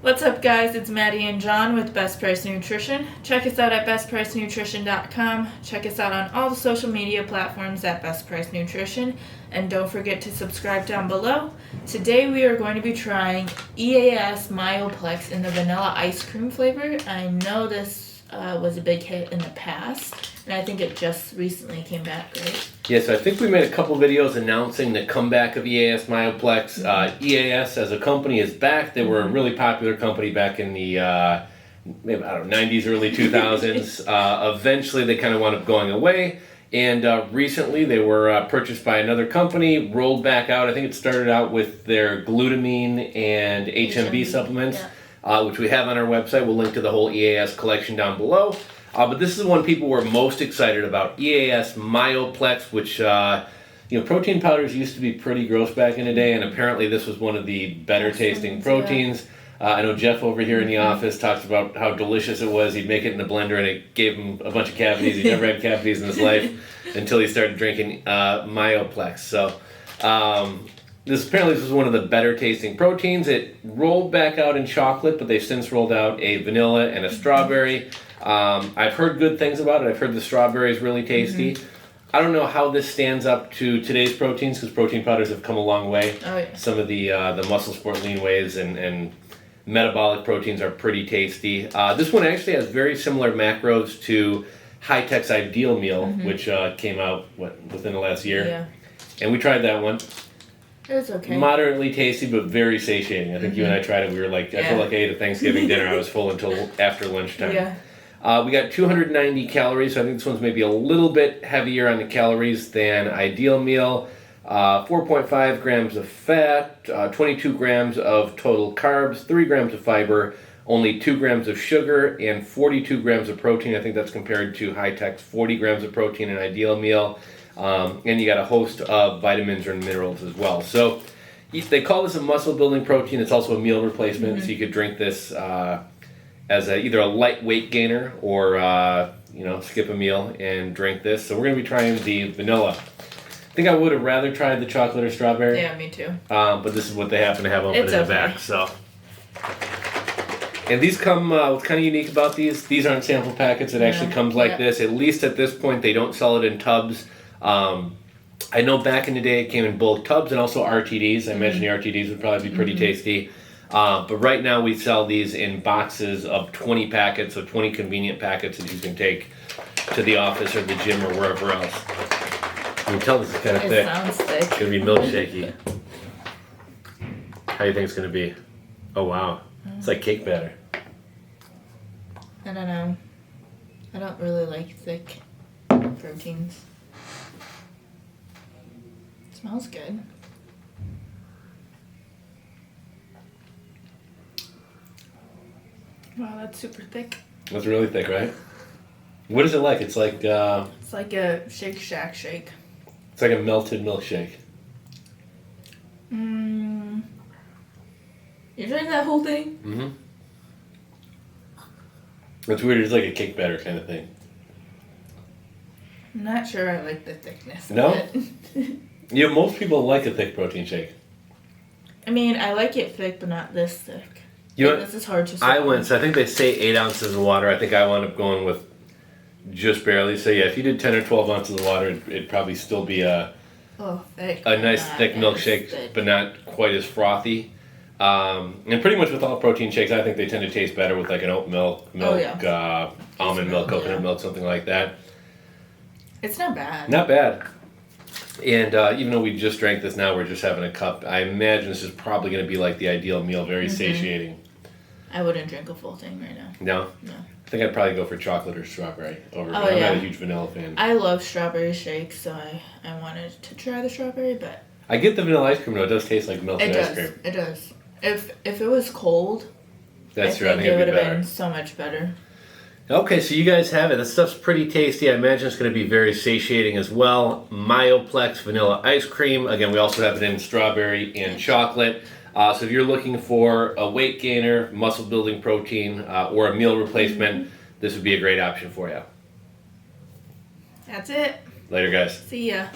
What's up, guys? It's Maddie and John with Best Price Nutrition. Check us out at BestPriceNutrition.com. Check us out on all the social media platforms at Best Price Nutrition. And don't forget to subscribe down below. Today we are going to be trying EAS Myoplex in the vanilla ice cream flavor. I know this was a big hit in the past, and I think it just recently came back, right? Yes, I think we made a couple videos announcing the comeback of EAS Myoplex. EAS as a company is back. They were a really popular company back in the 90s, early 2000s. Eventually they kind of wound up going away, and recently they were purchased by another company, rolled back out. I think it started out with their glutamine and HMB supplements. Yeah. Which we have on our website. We'll link to the whole EAS collection down below. But this is the one people were most excited about, EAS Myoplex, which, protein powders used to be pretty gross back in the day, and apparently this was one of the better tasting proteins. I know Jeff over here in the office talks about how delicious it was. He'd make it in the blender and it gave him a bunch of cavities. He never had cavities in his life until he started drinking Myoplex. So, This was one of the better tasting proteins. It rolled back out in chocolate, but they've since rolled out a vanilla and a strawberry. I've heard good things about it. I've heard the strawberry is really tasty. I don't know how this stands up to today's proteins, because protein powders have come a long way. Oh, yeah. Some of the Muscle Sport Lean Waves and metabolic proteins are pretty tasty. This one actually has very similar macros to High-Tech's Ideal Meal, which came out within the last year. Yeah. And we tried that one. It was okay. Moderately tasty, but very satiating. I think you and I tried it. We were like, I feel like I ate a Thanksgiving dinner. I was full until after lunchtime. Yeah. We got 290 calories, so I think this one's maybe a little bit heavier on the calories than Ideal Meal. 4.5 grams of fat, 22 grams of total carbs, 3 grams of fiber, only 2 grams of sugar, and 42 grams of protein. I think that's compared to High-Tech's 40 grams of protein in Ideal Meal. And you got a host of vitamins and minerals as well. So they call this a muscle building protein. It's also a meal replacement, so you could drink this as either a lightweight gainer or skip a meal and drink this. So we're going to be trying the vanilla. I think I would have rather tried the chocolate or strawberry. Yeah, me too. But this is what they happen to have open in the back. So. And these come, what's kind of unique about these aren't sample packets. It actually comes like this. At least at this point, they don't sell it in tubs. I know back in the day it came in bulk tubs and also RTDs. I imagine the RTDs would probably be pretty tasty. But right now we sell these in boxes of 20 packets, so 20 convenient packets that you can take to the office or the gym or wherever else. You can tell this is kind of thick. It sounds thick. It's going to be milkshakey. How do you think it's going to be? Oh, wow. It's like cake batter. I don't know. I don't really like thick proteins. Smells good. Wow, that's super thick. That's really thick, right? What is it like? It's like it's like a Shake Shack shake. It's like a melted milkshake. You drank that whole thing? Mm-hmm. It's weird. It's like a cake batter kind of thing. I'm not sure I like the thickness of No? it. Yeah, most people like a thick protein shake. I mean, I like it thick, but not this thick. This is hard to say. So I think they say 8 ounces of water. I think I wound up going with just barely. So yeah, if you did 10 or 12 ounces of water, it'd probably still be a nice thick milkshake, but not quite as frothy. And pretty much with all protein shakes, I think they tend to taste better with like an oat milk, almond milk, coconut milk, something like that. It's not bad. Not bad. And even though we just drank this now, we're just having a cup. I imagine this is probably going to be like the Ideal Meal, very satiating. I wouldn't drink a full thing right now. No? No. I think I'd probably go for chocolate or strawberry over. I'm not a huge vanilla fan. I love strawberry shakes, so I wanted to try the strawberry, but I get the vanilla ice cream though. It does taste like melted ice cream. It does. If it was cold, that's true. I think it would have been so much better. Okay, so you guys have it. This stuff's pretty tasty. I imagine it's going to be very satiating as well. Myoplex vanilla ice cream. Again, we also have it in strawberry and chocolate. So if you're looking for a weight gainer, muscle building protein, or a meal replacement, this would be a great option for you. That's it. Later, guys. See ya.